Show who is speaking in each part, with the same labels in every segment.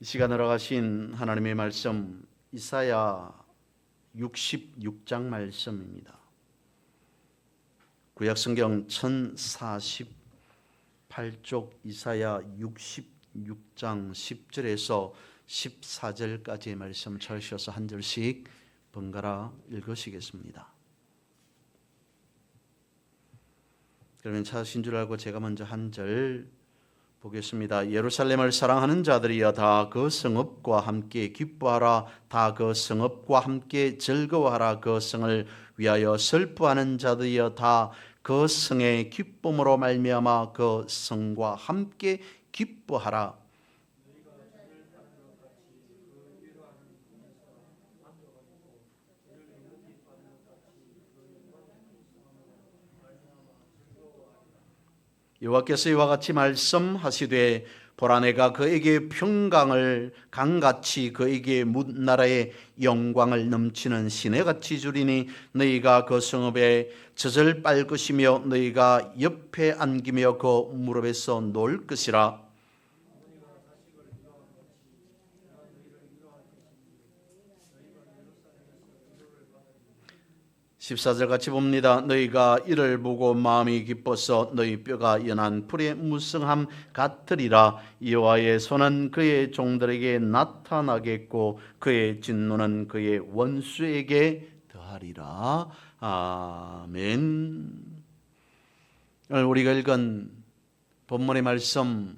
Speaker 1: 이 시간으로 가신 하나님의 말씀 이사야 66장 말씀입니다. 구약성경 1048쪽 이사야 66장 10절에서 14절까지의 말씀 찾으셔서 한 절씩 번갈아 읽으시겠습니다. 그러면 찾으신 줄 알고 제가 먼저 한 절 보겠습니다. 예루살렘을 사랑하는 자들이여 다 그 성읍과 함께 기뻐하라. 다 그 성읍과 함께 즐거워하라. 그 성을 위하여 슬퍼하는 자들이여 다 그 성의 기쁨으로 말미암아 그 성과 함께 기뻐하라. 여호와께서 이와 같이 말씀하시되 보라 내가 그에게 평강을 강같이 그에게 뭇나라의 영광을 넘치는 시내같이 주리니 너희가 그 성읍에 젖을 빨 것이며 너희가 옆에 안기며 그 무릎에서 놀 것이라. 14절 같이 봅니다. 너희가 이를 보고 마음이 기뻐서 너희 뼈가 연한 풀의 무성함 같으리라. 여호와의 손은 그의 종들에게 나타나겠고 그의 진노는 그의 원수에게 더하리라. 아멘. 오늘 우리가 읽은 본문의 말씀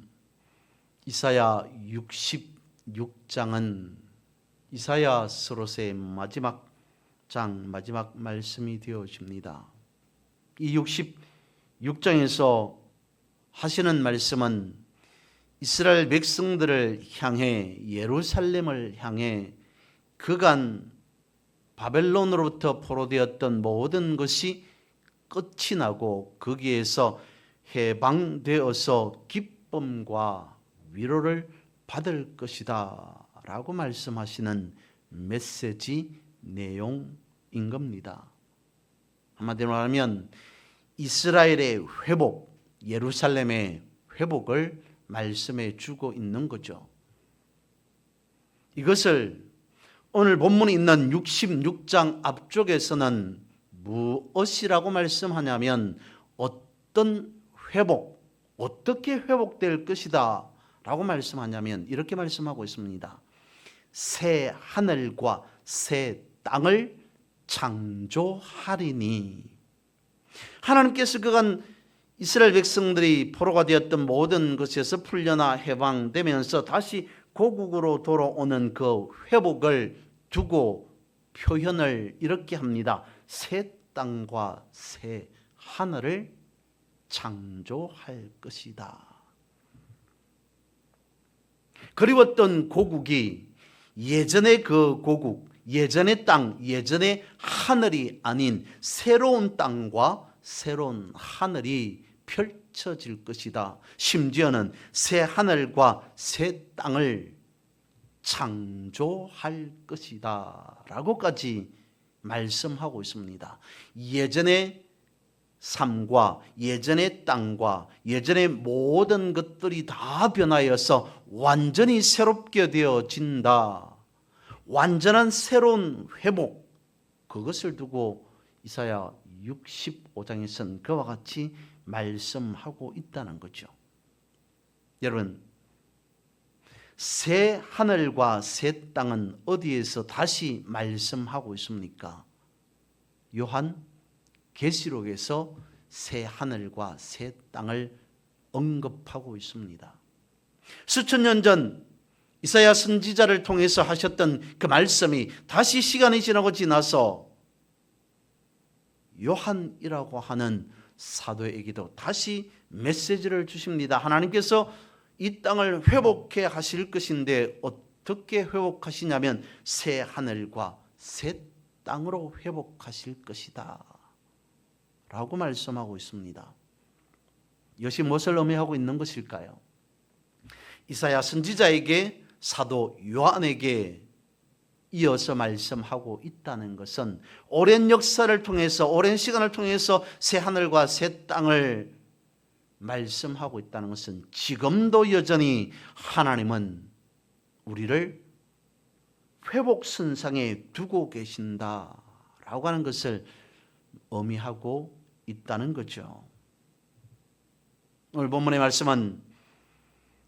Speaker 1: 이사야 66장은 이사야 서롯의 마지막 말씀이 되어집니다. 이 66장에서 하시는 말씀은 이스라엘 백성들을 향해 예루살렘을 향해 그간 바벨론으로부터 포로되었던 모든 것이 끝이 나고 거기에서 해방되어서 기쁨과 위로를 받을 것이다 라고 말씀하시는 메시지 내용인 겁니다. 한마디로 말하면 이스라엘의 회복, 예루살렘의 회복을 말씀해 주고 있는 거죠. 이것을 오늘 본문에 있는 66장 앞쪽에서는 무엇이라고 말씀하냐면 어떤 회복, 어떻게 회복될 것이다 라고 말씀하냐면 이렇게 말씀하고 있습니다. 새 하늘과 새 땅을 창조하리니. 하나님께서 그간 이스라엘 백성들이 포로가 되었던 모든 것에서 풀려나 해방되면서 다시 고국으로 돌아오는 그 회복을 두고 표현을 이렇게 합니다. 새 땅과 새 하늘을 창조할 것이다. 그리웠던 고국이 예전의 그 고국, 예전의 땅, 예전의 하늘이 아닌 새로운 땅과 새로운 하늘이 펼쳐질 것이다. 심지어는 새 하늘과 새 땅을 창조할 것이다 라고까지 말씀하고 있습니다. 예전의 삶과 예전의 땅과 예전의 모든 것들이 다 변하여서 완전히 새롭게 되어진다. 완전한 새로운 회복, 그것을 두고 이사야 65장에서는 그와 같이 말씀하고 있다는 거죠. 여러분, 새 하늘과 새 땅은 어디에서 다시 말씀하고 있습니까? 요한 계시록에서 새 하늘과 새 땅을 언급하고 있습니다. 수천 년 전 이사야 선지자를 통해서 하셨던 그 말씀이 다시 시간이 지나서 요한이라고 하는 사도에게도 다시 메시지를 주십니다. 하나님께서 이 땅을 회복해 하실 것인데 어떻게 회복하시냐면 새 하늘과 새 땅으로 회복하실 것이다 라고 말씀하고 있습니다. 이것이 무엇을 의미하고 있는 것일까요? 이사야 선지자에게 사도 요한에게 이어서 말씀하고 있다는 것은 오랜 역사를 통해서 오랜 시간을 통해서 새 하늘과 새 땅을 말씀하고 있다는 것은 지금도 여전히 하나님은 우리를 회복선상에 두고 계신다라고 하는 것을 의미하고 있다는 거죠. 오늘 본문의 말씀은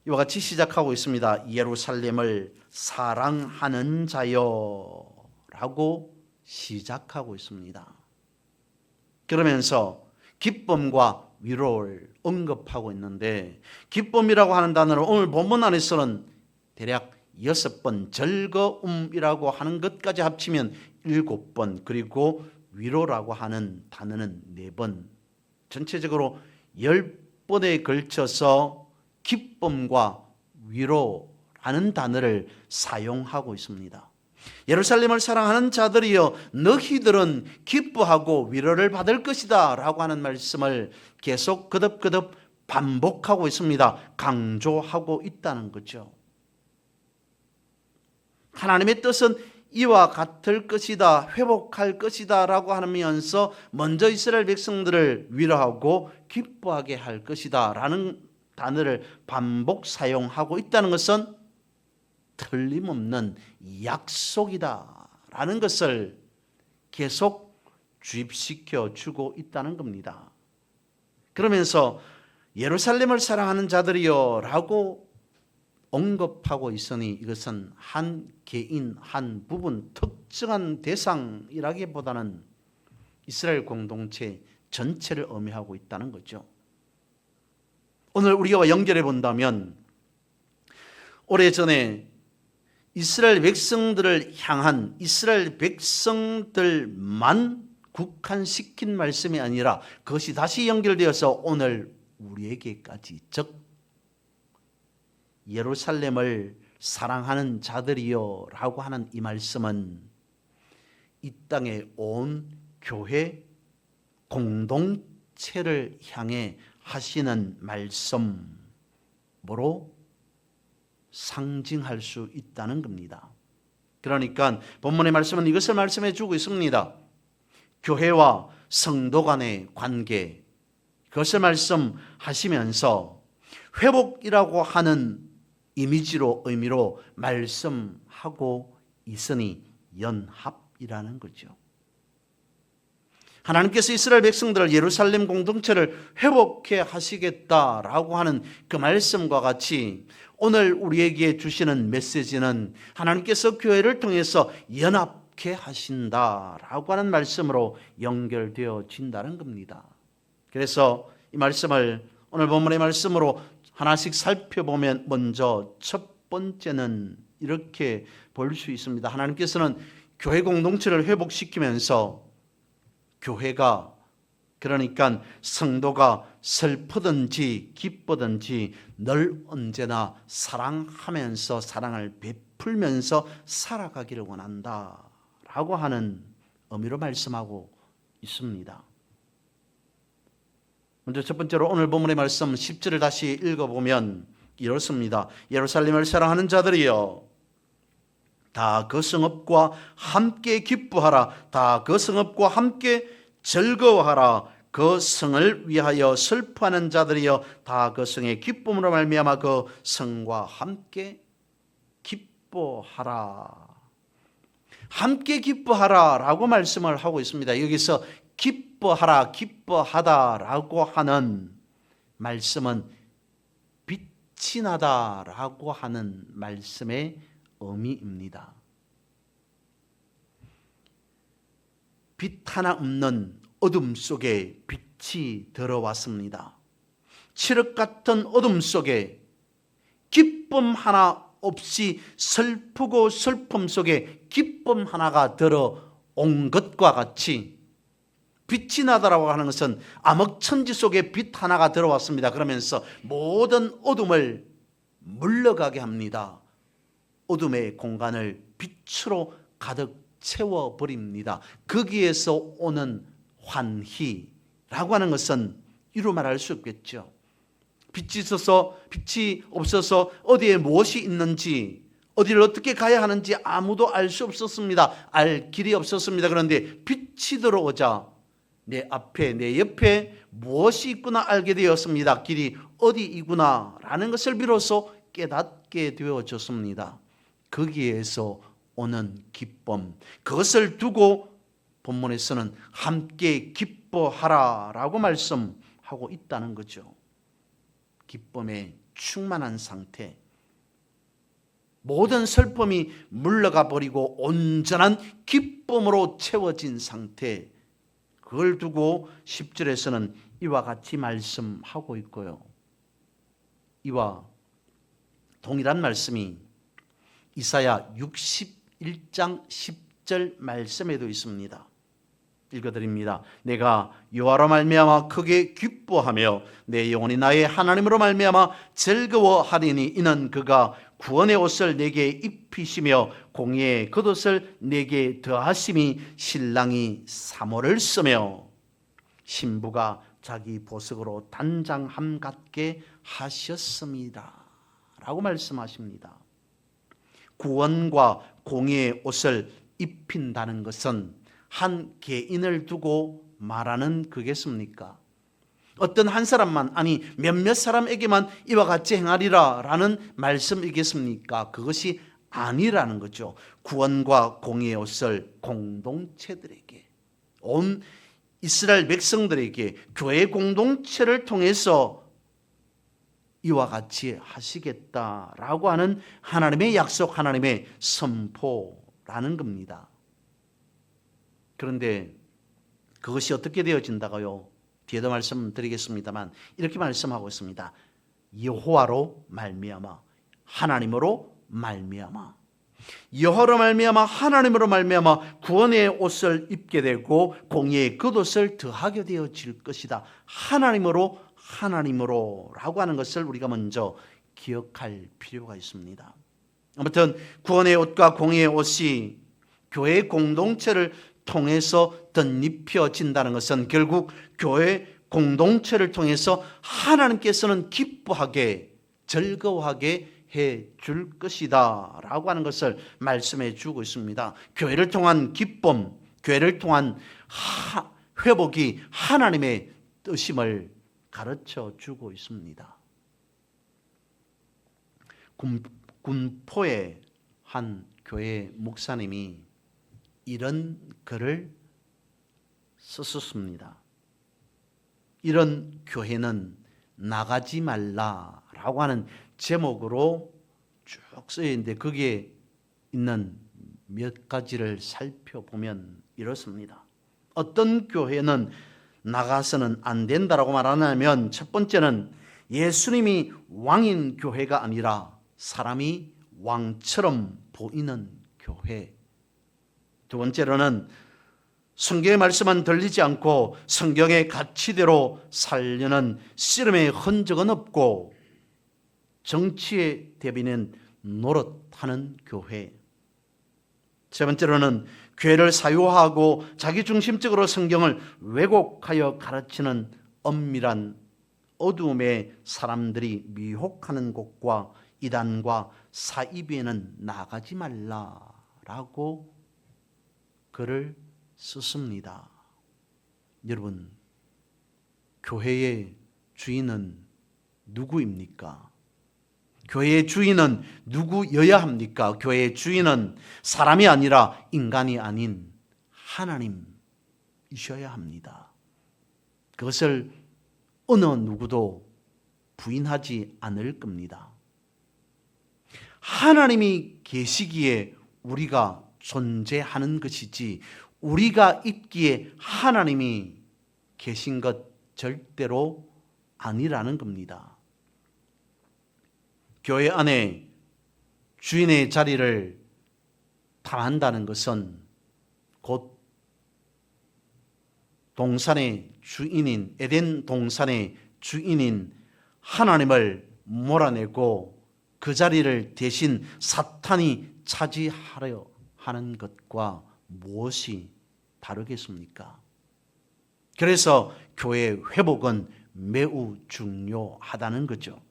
Speaker 1: 이와 같이 시작하고 있습니다. 예루살렘을 사랑하는 자여 라고 시작하고 있습니다. 그러면서 기쁨과 위로를 언급하고 있는데, 기쁨이라고 하는 단어를 오늘 본문 안에서는 대략 6번, 즐거움이라고 하는 것까지 합치면 7번, 그리고 위로라고 하는 단어는 4번, 전체적으로 10번에 걸쳐서 기쁨과 위로라는 단어를 사용하고 있습니다. 예루살렘을 사랑하는 자들이여 너희들은 기뻐하고 위로를 받을 것이다 라고 하는 말씀을 계속 거듭거듭 반복하고 있습니다. 강조하고 있다는 거죠. 하나님의 뜻은 이와 같을 것이다, 회복할 것이다 라고 하면서 먼저 이스라엘 백성들을 위로하고 기뻐하게 할 것이다 라는 단어를 반복 사용하고 있다는 것은 틀림없는 약속이다 라는 것을 계속 주입시켜 주고 있다는 겁니다. 그러면서 예루살렘을 사랑하는 자들이여 라고 언급하고 있으니 이것은 한 개인, 한 부분, 특정한 대상이라기보다는 이스라엘 공동체 전체를 의미하고 있다는 거죠. 오늘 우리가 연결해 본다면 오래전에 이스라엘 백성들을 향한, 이스라엘 백성들만 국한시킨 말씀이 아니라 그것이 다시 연결되어서 오늘 우리에게까지, 즉 예루살렘을 사랑하는 자들이여 라고 하는 이 말씀은 이 땅의 온 교회 공동체를 향해 하시는 말씀으로 상징할 수 있다는 겁니다. 그러니까 본문의 말씀은 이것을 말씀해 주고 있습니다. 교회와 성도 간의 관계, 그것을 말씀하시면서 회복이라고 하는 이미지로, 의미로 말씀하고 있으니 연합이라는 거죠. 하나님께서 이스라엘 백성들을, 예루살렘 공동체를 회복해 하시겠다라고 하는 그 말씀과 같이 오늘 우리에게 주시는 메시지는 하나님께서 교회를 통해서 연합해 하신다라고 하는 말씀으로 연결되어진다는 겁니다. 그래서 이 말씀을 오늘 본문의 말씀으로 하나씩 살펴보면 먼저 첫 번째는 이렇게 볼 수 있습니다. 하나님께서는 교회 공동체를 회복시키면서 교회가, 그러니까 성도가 슬프든지 기쁘든지 늘 언제나 사랑하면서, 사랑을 베풀면서 살아가기를 원한다라고 하는 의미로 말씀하고 있습니다. 먼저 첫 번째로 오늘 본문의 말씀 10절을 다시 읽어보면 이렇습니다. 예루살렘을 사랑하는 자들이여 다 그 성읍과 함께 기뻐하라. 다 그 성읍과 함께 즐거워하라. 그 성을 위하여 슬퍼하는 자들이여 다 그 성의 기쁨으로 말미암아 그 성과 함께 기뻐하라. 함께 기뻐하라 라고 말씀을 하고 있습니다. 여기서 기뻐하라, 기뻐하다라고 하는 말씀은 빛이 나다라고 하는 말씀의 의미입니다. 빛 하나 없는 어둠 속에 빛이 들어왔습니다. 칠흑 같은 어둠 속에 기쁨 하나 없이 슬프고 슬픔 속에 기쁨 하나가 들어온 것과 같이 빛이 나다라고 하는 것은 암흑천지 속에 빛 하나가 들어왔습니다. 그러면서 모든 어둠을 물러가게 합니다. 어둠의 공간을 빛으로 가득 채워버립니다. 거기에서 오는 환희라고 하는 것은 이루 말할 수 없겠죠. 빛이 있어서, 빛이 없어서 어디에 무엇이 있는지, 어디를 어떻게 가야 하는지 아무도 알 수 없었습니다. 알 길이 없었습니다. 그런데 빛이 들어오자 내 앞에, 내 옆에 무엇이 있구나 알게 되었습니다. 길이 어디이구나 라는 것을 비로소 깨닫게 되어졌습니다. 거기에서 오는 기쁨, 그것을 두고 본문에서는 함께 기뻐하라라고 말씀하고 있다는 거죠. 기쁨에 충만한 상태, 모든 슬픔이 물러가 버리고 온전한 기쁨으로 채워진 상태, 그걸 두고 10절에서는 이와 같이 말씀하고 있고요. 이와 동일한 말씀이 이사야 61장 10절 말씀에도 있습니다. 읽어드립니다. 내가 여호와로 말미암아 크게 기뻐하며 내 영혼이 나의 하나님으로 말미암아 즐거워하리니 이는 그가 구원의 옷을 내게 입히시며 공의의 겉옷을 내게 더하심이 신랑이 사모를 쓰며 신부가 자기 보석으로 단장함 같게 하셨습니다 라고 말씀하십니다. 구원과 공의의 옷을 입힌다는 것은 한 개인을 두고 말하는 거겠습니까? 어떤 한 사람만, 아니 몇몇 사람에게만 이와 같이 행하리라 라는 말씀이겠습니까? 그것이 아니라는 거죠. 구원과 공의의 옷을 공동체들에게, 온 이스라엘 백성들에게, 교회 공동체를 통해서 이와 같이 하시겠다라고 하는 하나님의 약속, 하나님의 선포라는 겁니다. 그런데 그것이 어떻게 되어진다고요? 뒤에도 말씀드리겠습니다만 이렇게 말씀하고 있습니다. 여호와로 말미암아, 하나님으로 말미암아, 여호와로 말미암아 하나님으로 말미암아 구원의 옷을 입게 되고 공의의 겉옷을 더하게 되어질 것이다. 하나님으로 라고 하는 것을 우리가 먼저 기억할 필요가 있습니다. 아무튼 구원의 옷과 공의의 옷이 교회 공동체를 통해서 덧입혀진다는 것은 결국 교회 공동체를 통해서 하나님께서는 기뻐하게, 즐거워하게 해 줄 것이다 라고 하는 것을 말씀해 주고 있습니다. 교회를 통한 기쁨, 교회를 통한 회복이 하나님의 뜻임을 가르쳐 주고 있습니다. 군포의 한 교회 목사님이 이런 글을 썼습니다. 이런 교회는 나가지 말라라고 하는 제목으로 쭉 쓰여 있는데 거기에 있는 몇 가지를 살펴보면 이렇습니다. 어떤 교회는 나가서는 안 된다라고 말하냐면, 첫 번째는 예수님이 왕인 교회가 아니라 사람이 왕처럼 보이는 교회. 두 번째로는 성경의 말씀은 들리지 않고 성경의 가치대로 살려는 씨름의 흔적은 없고 정치의 대비는 노릇하는 교회. 세 번째로는 교회를 사유화하고 자기중심적으로 성경을 왜곡하여 가르치는 엄밀한 어두움의 사람들이 미혹하는 곳과 이단과 사이비에는 나가지 말라라고 글을 썼습니다. 여러분, 교회의 주인은 누구입니까? 교회의 주인은 누구여야 합니까? 교회의 주인은 사람이 아니라 인간이 아닌 하나님이셔야 합니다. 그것을 어느 누구도 부인하지 않을 겁니다. 하나님이 계시기에 우리가 존재하는 것이지, 우리가 있기에 하나님이 계신 것 절대로 아니라는 겁니다. 교회 안에 주인의 자리를 탐한다는 것은 곧 동산의 주인인, 에덴 동산의 주인인 하나님을 몰아내고 그 자리를 대신 사탄이 차지하려 하는 것과 무엇이 다르겠습니까? 그래서 교회의 회복은 매우 중요하다는 거죠.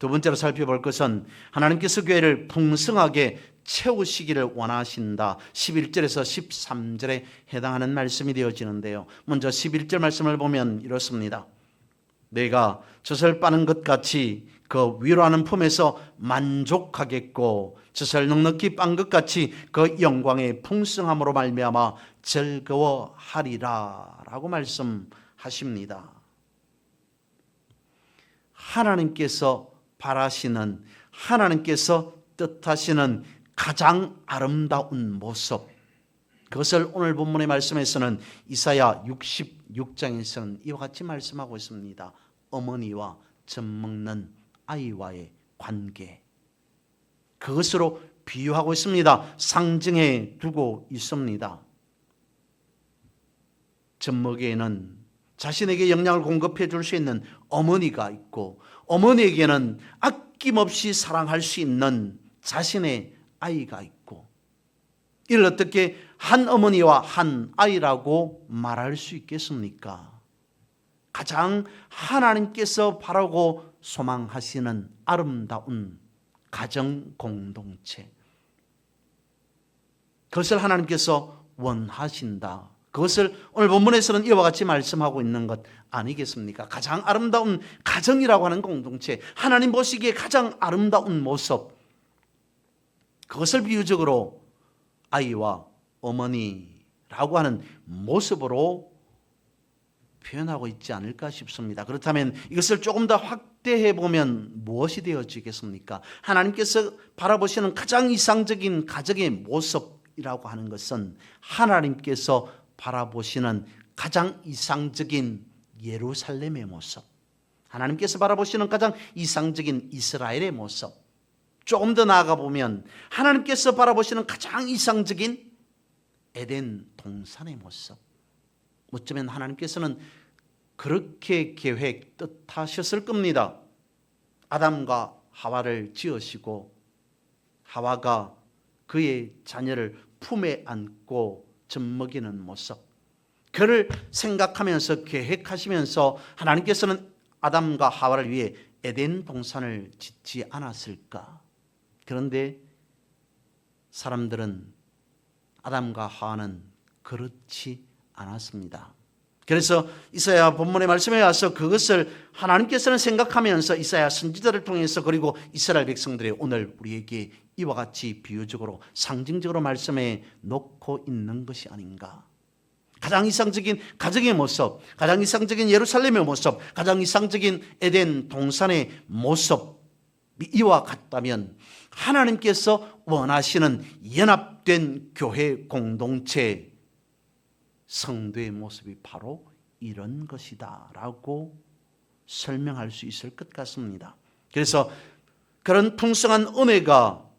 Speaker 1: 두 번째로 살펴볼 것은 하나님께서 교회를 풍성하게 채우시기를 원하신다. 11절에서 13절에 해당하는 말씀이 되어지는데요. 먼저 11절 말씀을 보면 이렇습니다. 내가 젖을 빠는 것 같이 그 위로하는 품에서 만족하겠고 젖을 넉넉히 빤 것 같이 그 영광의 풍성함으로 말미암아 즐거워하리라 라고 말씀하십니다. 하나님께서 바라시는, 하나님께서 뜻하시는 가장 아름다운 모습, 그것을 오늘 본문의 말씀에서는 이사야 66장에서는 이와 같이 말씀하고 있습니다. 어머니와 젖먹는 아이와의 관계, 그것으로 비유하고 있습니다. 상징해 두고 있습니다. 젖먹이에는 자신에게 영양을 공급해 줄 수 있는 어머니가 있고, 어머니에게는 아낌없이 사랑할 수 있는 자신의 아이가 있고, 이를 어떻게 한 어머니와 한 아이라고 말할 수 있겠습니까? 가장 하나님께서 바라고 소망하시는 아름다운 가정 공동체, 그것을 하나님께서 원하신다. 그것을 오늘 본문에서는 이와 같이 말씀하고 있는 것 아니겠습니까? 가장 아름다운 가정이라고 하는 공동체, 하나님 보시기에 가장 아름다운 모습, 그것을 비유적으로 아이와 어머니라고 하는 모습으로 표현하고 있지 않을까 싶습니다. 그렇다면 이것을 조금 더 확대해 보면 무엇이 되어지겠습니까? 하나님께서 바라보시는 가장 이상적인 가정의 모습이라고 하는 것은 하나님께서 바라보시는 가장 이상적인 예루살렘의 모습, 하나님께서 바라보시는 가장 이상적인 이스라엘의 모습, 조금 더 나아가 보면 하나님께서 바라보시는 가장 이상적인 에덴 동산의 모습, 어쩌면 하나님께서는 그렇게 계획 뜻하셨을 겁니다. 아담과 하와를 지으시고 하와가 그의 자녀를 품에 안고 젖먹이는 모습, 그를 생각하면서 계획하시면서 하나님께서는 아담과 하와를 위해 에덴 동산을 짓지 않았을까? 그런데 사람들은, 아담과 하와는 그렇지 않았습니다. 그래서 이사야 본문의 말씀에 와서 그것을 하나님께서는 생각하면서 이사야 선지자를 통해서, 그리고 이스라엘 백성들이 오늘 우리에게 이와 같이 비유적으로 상징적으로 말씀해 놓고 있는 것이 아닌가. 가장 이상적인 가정의 모습, 가장 이상적인 예루살렘의 모습, 가장 이상적인 에덴 동산의 모습이 이와 같다면 하나님께서 원하시는 연합된 교회 공동체, 성도의 모습이 바로 이런 것이다 라고 설명할 수 있을 것 같습니다. 그래서 그런 풍성한 은혜가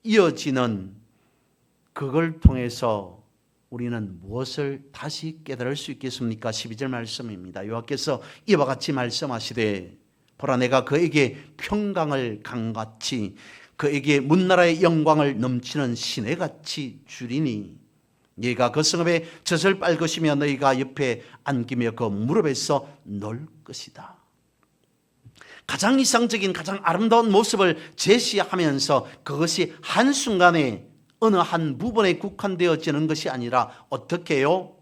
Speaker 1: 이어지는, 그걸 통해서 우리는 무엇을 다시 깨달을 수 있겠습니까? 12절 말씀입니다. 여호와께서 이와 같이 말씀하시되, 보라 내가 그에게 평강을 강같이, 그에게 문나라의 영광을 넘치는 시내같이 주리니, 너희가 그 성읍에 젖을 빨 것이며 너희가 옆에 안기며 그 무릎에서 놀 것이다. 가장 이상적인 가장 아름다운 모습을 제시하면서 그것이 한순간에 어느 한 부분에 국한되어지는 것이 아니라 어떻게 해요?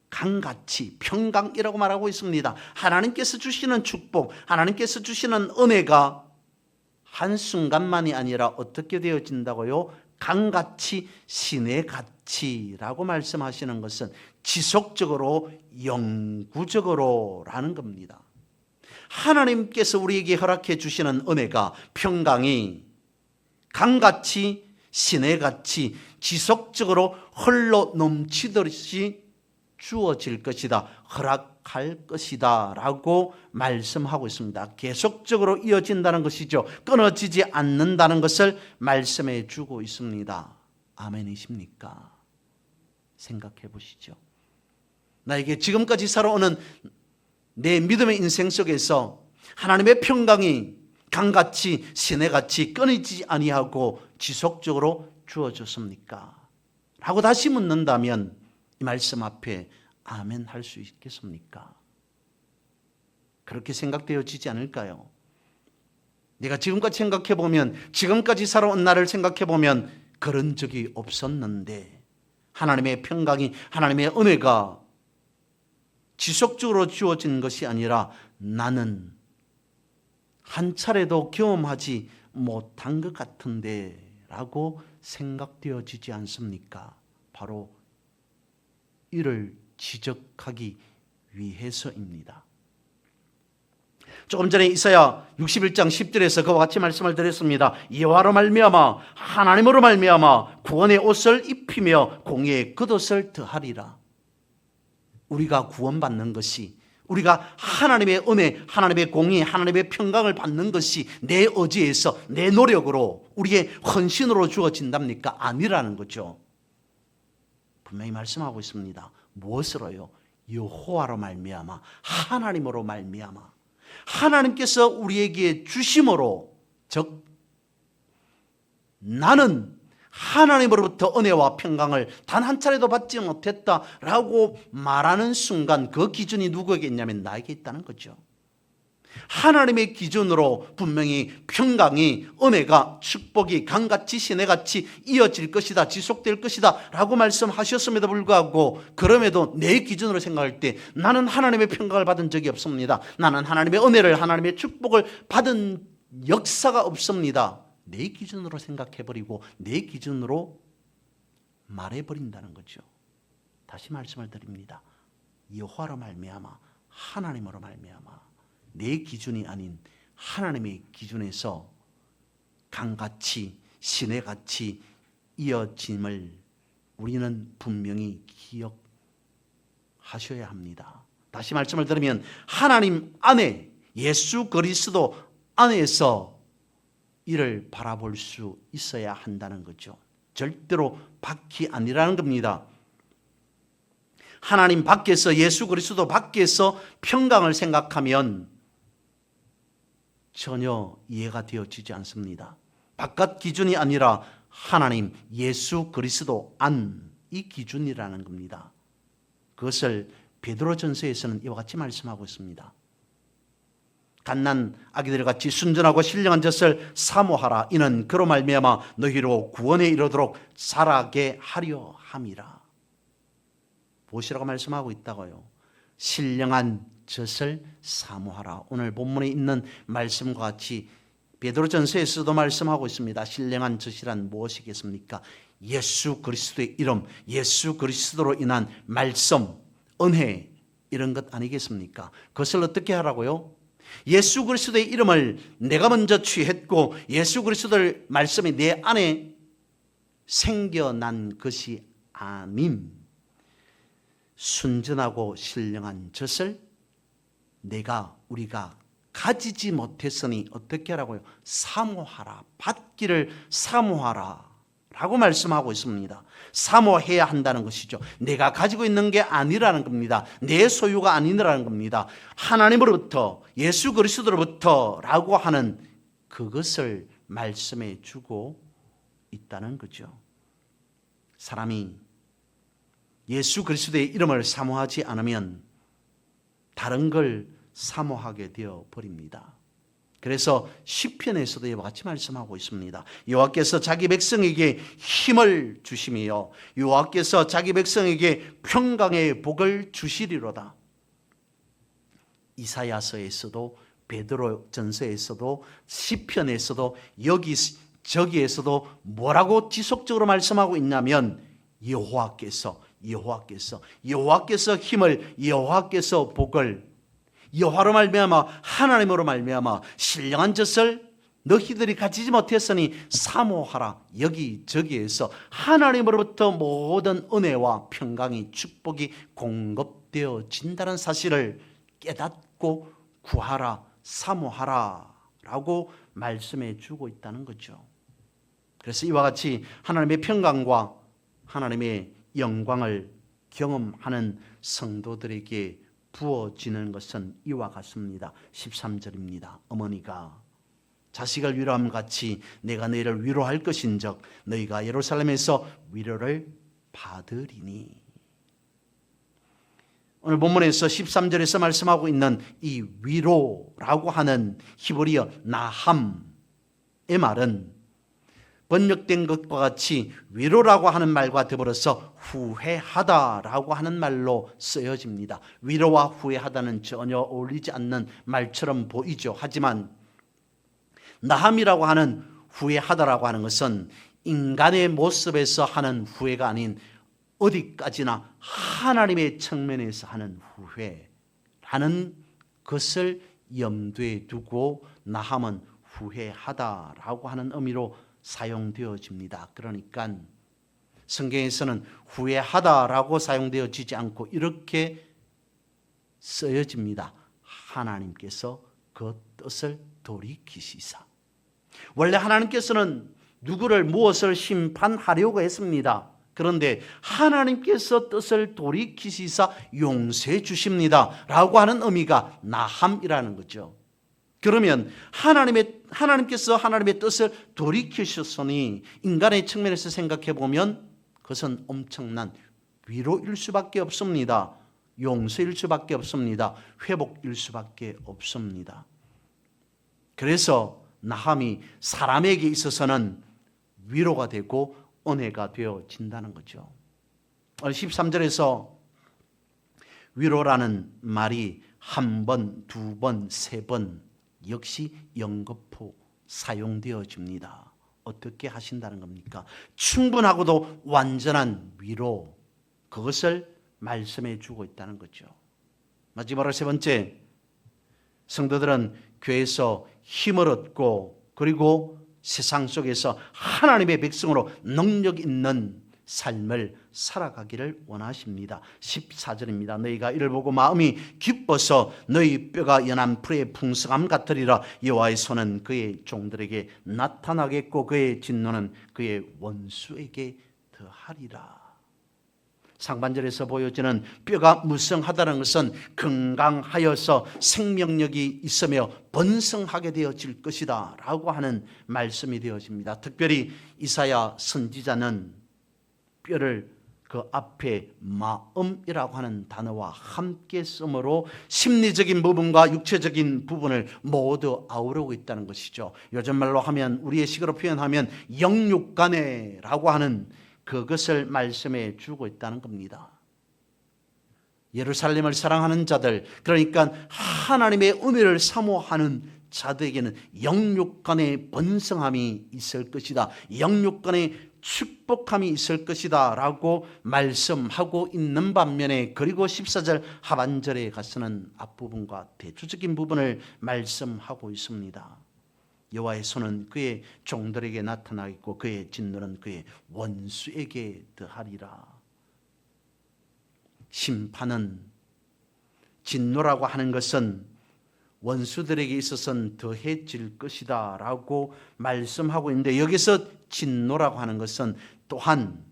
Speaker 1: 강같이, 평강이라고 말하고 있습니다. 하나님께서 주시는 축복, 하나님께서 주시는 은혜가 한순간만이 아니라 어떻게 되어진다고요? 강같이, 시내같이라고 말씀하시는 것은 지속적으로, 영구적으로라는 겁니다. 하나님께서 우리에게 허락해 주시는 은혜가, 평강이 강같이, 시내같이 지속적으로 흘러 넘치듯이 주어질 것이다, 허락할 것이다 라고 말씀하고 있습니다. 계속적으로 이어진다는 것이죠. 끊어지지 않는다는 것을 말씀해 주고 있습니다. 아멘이십니까? 생각해 보시죠. 나에게 지금까지 살아오는 내 믿음의 인생 속에서 하나님의 평강이 강같이, 시내같이 끊이지 아니하고 지속적으로 주어졌습니까? 라고 다시 묻는다면 이 말씀 앞에 아멘 할 수 있겠습니까? 그렇게 생각되어지지 않을까요? 내가 지금까지 생각해보면, 지금까지 살아온 나를 생각해보면 그런 적이 없었는데 하나님의 평강이, 하나님의 은혜가 지속적으로 주어진 것이 아니라 나는 한 차례도 경험하지 못한 것 같은데 라고 생각되어지지 않습니까? 바로 이를 지적하기 위해서입니다. 조금 전에 이사야 61장 10절에서 그와 같이 말씀을 드렸습니다. 여호와로 말미암아 하나님으로 말미암아 구원의 옷을 입히며 공의의 겉옷을 더하리라. 우리가 구원받는 것이, 우리가 하나님의 은혜, 하나님의 공의, 하나님의 평강을 받는 것이 내 의지에서, 내 노력으로, 우리의 헌신으로 주어진답니까? 아니라는 거죠. 분명히 말씀하고 있습니다. 무엇으로요? 여호와로 말미암아, 하나님으로 말미암아, 하나님께서 우리에게 주심으로, 즉 나는 하나님으로부터 은혜와 평강을 단 한 차례도 받지 못했다라고 말하는 순간 그 기준이 누구에게 있냐면 나에게 있다는 거죠. 하나님의 기준으로 분명히 평강이, 은혜가, 축복이 강같이 시내같이 이어질 것이다, 지속될 것이다 라고 말씀하셨음에도 불구하고, 그럼에도 내 기준으로 생각할 때 나는 하나님의 평강을 받은 적이 없습니다. 나는 하나님의 은혜를, 하나님의 축복을 받은 역사가 없습니다. 내 기준으로 생각해버리고 내 기준으로 말해버린다는 거죠. 다시 말씀을 드립니다. 여호와로 말미암아, 하나님으로 말미암아, 내 기준이 아닌 하나님의 기준에서 강같이 시내같이 이어짐을 우리는 분명히 기억하셔야 합니다. 다시 말씀을 드리면 하나님 안에, 예수 그리스도 안에서 이를 바라볼 수 있어야 한다는 거죠. 절대로 밖이 아니라는 겁니다. 하나님 밖에서, 예수 그리스도 밖에서 평강을 생각하면 전혀 이해가 되어지지 않습니다. 바깥 기준이 아니라 하나님, 예수 그리스도 안, 이 기준이라는 겁니다. 그것을 베드로전서에서는 이와 같이 말씀하고 있습니다. 갓난 아기들같이 순전하고 신령한 젖을 사모하라. 이는 그로 말미암아 너희로 구원에 이르도록 자라게 하려 함이라. 무엇이라고 말씀하고 있다고요? 신령한 젖을 사모하라. 오늘 본문에 있는 말씀과 같이 베드로전서에서도 말씀하고 있습니다. 신령한 젖이란 무엇이겠습니까? 예수 그리스도의 이름, 예수 그리스도로 인한 말씀, 은혜, 이런 것 아니겠습니까? 그것을 어떻게 하라고요? 예수 그리스도의 이름을 내가 먼저 취했고 예수 그리스도의 말씀이 내 안에 생겨난 것이 아닌 순전하고 신령한 젖을 우리가 가지지 못했으니 어떻게 하라고요? 사모하라. 받기를 사모하라 라고 말씀하고 있습니다. 사모해야 한다는 것이죠. 내가 가지고 있는 게 아니라는 겁니다. 내 소유가 아니라는 겁니다. 하나님으로부터, 예수 그리스도로부터 라고 하는 그것을 말씀해 주고 있다는 거죠. 사람이 예수 그리스도의 이름을 사모하지 않으면 다른 걸 사모하게 되어 버립니다. 그래서 시편에서도 이와 같이 말씀하고 있습니다. 여호와께서 자기 백성에게 힘을 주시며 여호와께서 자기 백성에게 평강의 복을 주시리로다. 이사야서에서도 베드로전서에서도 시편에서도 저기에서도 뭐라고 지속적으로 말씀하고 있냐면 여호와께서 힘을, 여호와께서 복을, 여호와로 말미암아 하나님으로 말미암아 신령한 젖을 너희들이 가지지 못했으니 사모하라. 여기저기에서 하나님으로부터 모든 은혜와 평강이, 축복이 공급되어진다는 사실을 깨닫고 구하라, 사모하라 라고 말씀해 주고 있다는 거죠. 그래서 이와 같이 하나님의 평강과 하나님의 영광을 경험하는 성도들에게 부어지는 것은 이와 같습니다. 13절입니다. 어머니가 자식을 위로함 같이 내가 너희를 위로할 것인즉 너희가 예루살렘에서 위로를 받으리니. 오늘 본문에서 13절에서 말씀하고 있는 이 위로라고 하는 히브리어 나함의 말은 번역된 것과 같이 위로라고 하는 말과 더불어서 후회하다라고 하는 말로 쓰여집니다. 위로와 후회하다는 전혀 어울리지 않는 말처럼 보이죠. 하지만 나함이라고 하는 후회하다라고 하는 것은 인간의 모습에서 하는 후회가 아닌 어디까지나 하나님의 측면에서 하는 후회라는 것을 염두에 두고 나함은 후회하다라고 하는 의미로 사용되어집니다. 그러니까 성경에서는 후회하다라고 사용되어지지 않고 이렇게 쓰여집니다. 하나님께서 그 뜻을 돌이키시사. 원래 하나님께서는 누구를 무엇을 심판하려고 했습니다. 그런데 하나님께서 뜻을 돌이키시사 용서해 주십니다 라고 하는 의미가 나함이라는 거죠. 그러면 하나님께서 하나님의 뜻을 돌이키셨으니 인간의 측면에서 생각해 보면 그것은 엄청난 위로일 수밖에 없습니다. 용서일 수밖에 없습니다. 회복일 수밖에 없습니다. 그래서 나함이 사람에게 있어서는 위로가 되고 은혜가 되어진다는 거죠. 13절에서 위로라는 말이 한 번, 두 번, 세 번 역시 연거푸 사용되어집니다. 어떻게 하신다는 겁니까? 충분하고도 완전한 위로, 그것을 말씀해 주고 있다는 거죠. 마지막으로 세 번째, 성도들은 교회에서 힘을 얻고 그리고 세상 속에서 하나님의 백성으로 능력 있는 삶을 살아가기를 원하십니다. 14절입니다. 너희가 이를 보고 마음이 기뻐서 너희 뼈가 연한 풀의 풍성함 같으리라. 여호와의 손은 그의 종들에게 나타나겠고 그의 진노는 그의 원수에게 더하리라. 상반절에서 보여지는 뼈가 무성하다는 것은 건강하여서 생명력이 있으며 번성하게 되어질 것이다 라고 하는 말씀이 되어집니다. 특별히 이사야 선지자는 뼈를 그 앞에 마음이라고 하는 단어와 함께 쓰므로 심리적인 부분과 육체적인 부분을 모두 아우르고 있다는 것이죠. 요즘 말로 하면, 우리의 식으로 표현하면 영육간해라고 하는 그것을 말씀해 주고 있다는 겁니다. 예루살렘을 사랑하는 자들, 그러니까 하나님의 은혜를 사모하는 자들에게는 영육간의 번성함이 있을 것이다, 영육간의 축복함이 있을 것이다 라고 말씀하고 있는 반면에, 그리고 14절 하반절에 가서는 앞부분과 대조적인 부분을 말씀하고 있습니다. 여호와의 손은 그의 종들에게 나타나겠고 그의 진노는 그의 원수에게 더하리라. 심판은, 진노라고 하는 것은 원수들에게 있어서는 더해질 것이다 라고 말씀하고 있는데, 여기서 진노라고 하는 것은 또한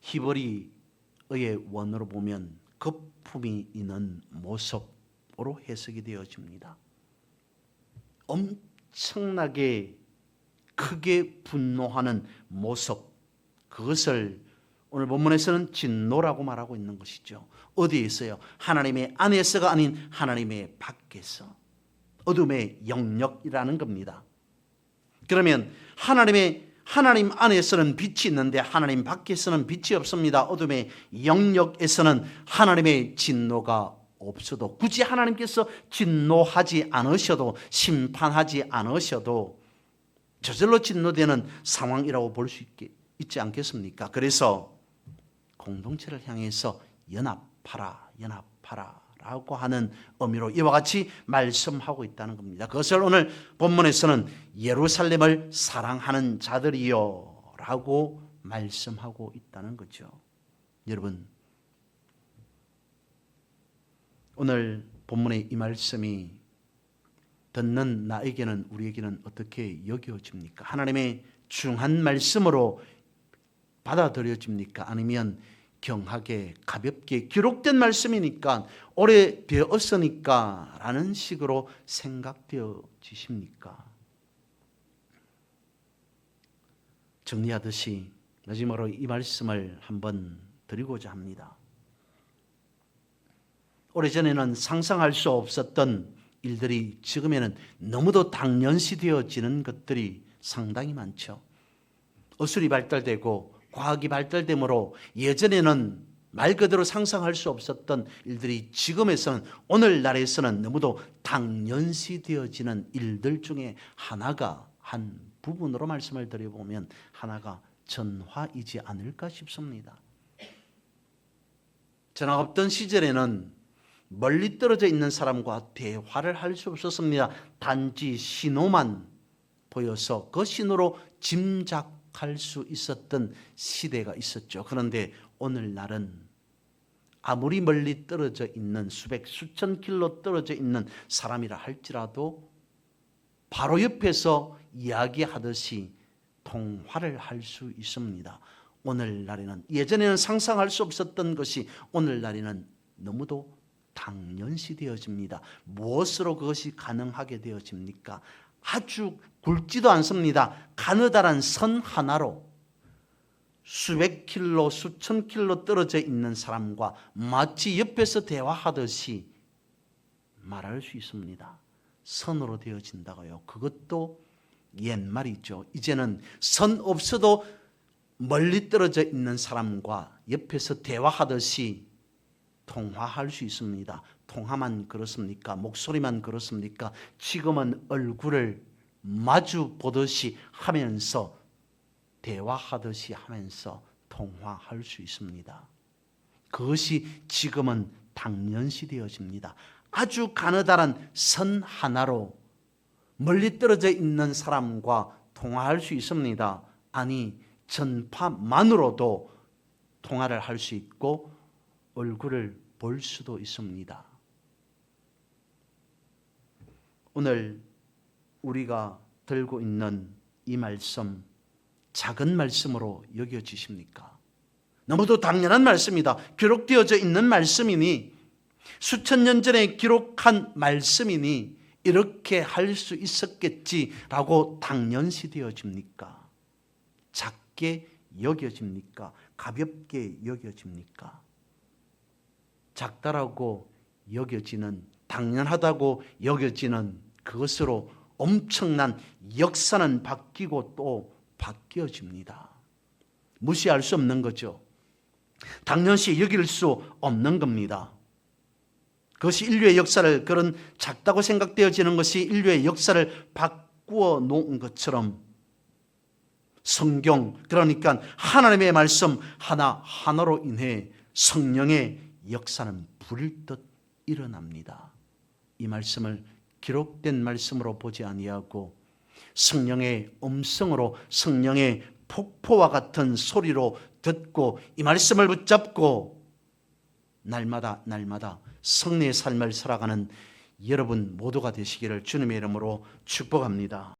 Speaker 1: 히브리어의 원어로 보면 거품이 있는 모습으로 해석이 되어집니다. 엄청나게 크게 분노하는 모습, 그것을 오늘 본문에서는 진노라고 말하고 있는 것이죠. 어디에 있어요? 하나님의 안에서가 아닌 하나님의 밖에서, 어둠의 영역이라는 겁니다. 그러면 하나님 안에서는 빛이 있는데 하나님 밖에서는 빛이 없습니다. 어둠의 영역에서는 하나님의 진노가 없어도, 굳이 하나님께서 진노하지 않으셔도, 심판하지 않으셔도 저절로 진노되는 상황이라고 볼 수 있지 않겠습니까? 그래서 공동체를 향해서 연합하라 라고 하는 의미로 이와 같이 말씀하고 있다는 겁니다. 그것을 오늘 본문에서는 예루살렘을 사랑하는 자들이요 라고 말씀하고 있다는 거죠. 여러분, 오늘 본문의 이 말씀이 듣는 나에게는, 우리에게는 어떻게 여겨집니까? 하나님의 중한 말씀으로 받아들여집니까? 아니면 경하게 가볍게 기록된 말씀이니까, 오래 배웠으니까 라는 식으로 생각되어지십니까? 정리하듯이 마지막으로 이 말씀을 한번 드리고자 합니다. 오래전에는 상상할 수 없었던 일들이 지금에는 너무도 당연시 되어지는 것들이 상당히 많죠. 의술이 발달되고 과학이 발달되므로 예전에는 말 그대로 상상할 수 없었던 일들이 지금에서는, 오늘날에서는 너무도 당연시 되어지는 일들 중에 하나가, 한 부분으로 말씀을 드려보면 하나가 전화이지 않을까 싶습니다. 전화가 없던 시절에는 멀리 떨어져 있는 사람과 대화를 할 수 없었습니다. 단지 신호만 보여서 그 신호로 짐작할 수 있었던 시대가 있었죠. 그런데 오늘날은 아무리 멀리 떨어져 있는, 수백 수천 킬로 떨어져 있는 사람이라 할지라도 바로 옆에서 이야기하듯이 통화를 할 수 있습니다. 오늘날에는, 예전에는 상상할 수 없었던 것이 오늘날에는 너무도 당연시 되어집니다. 무엇으로 그것이 가능하게 되어집니까? 아주 굵지도 않습니다. 가느다란 선 하나로 수백 킬로, 수천 킬로 떨어져 있는 사람과 마치 옆에서 대화하듯이 말할 수 있습니다. 선으로 되어진다고요. 그것도 옛말이죠. 이제는 선 없어도 멀리 떨어져 있는 사람과 옆에서 대화하듯이 통화할 수 있습니다. 통화만 그렇습니까? 목소리만 그렇습니까? 지금은 얼굴을 마주 보듯이 하면서, 대화하듯이 하면서 통화할 수 있습니다. 그것이 지금은 당연시 되어집니다. 아주 가느다란 선 하나로 멀리 떨어져 있는 사람과 통화할 수 있습니다. 아니, 전파만으로도 통화를 할 수 있고 얼굴을 볼 수도 있습니다. 오늘 우리가 들고 있는 이 말씀, 작은 말씀으로 여겨지십니까? 너무도 당연한 말씀이다. 기록되어져 있는 말씀이니, 수천 년 전에 기록한 말씀이니 이렇게 할 수 있었겠지라고 당연시 되어집니까? 작게 여겨집니까? 가볍게 여겨집니까? 작다라고 여겨지는, 당연하다고 여겨지는 그것으로 엄청난 역사는 바뀌고 또 바뀌어집니다. 무시할 수 없는 거죠. 당연시 여길 수 없는 겁니다. 그것이 인류의 역사를, 그런 작다고 생각되어지는 것이 인류의 역사를 바꾸어 놓은 것처럼 성경, 그러니까 하나님의 말씀 하나하나로 인해 성령의 역사는 불듯 일어납니다. 이 말씀을 기록된 말씀으로 보지 아니하고 성령의 음성으로, 성령의 폭포와 같은 소리로 듣고 이 말씀을 붙잡고 날마다 성례의 삶을 살아가는 여러분 모두가 되시기를 주님의 이름으로 축복합니다.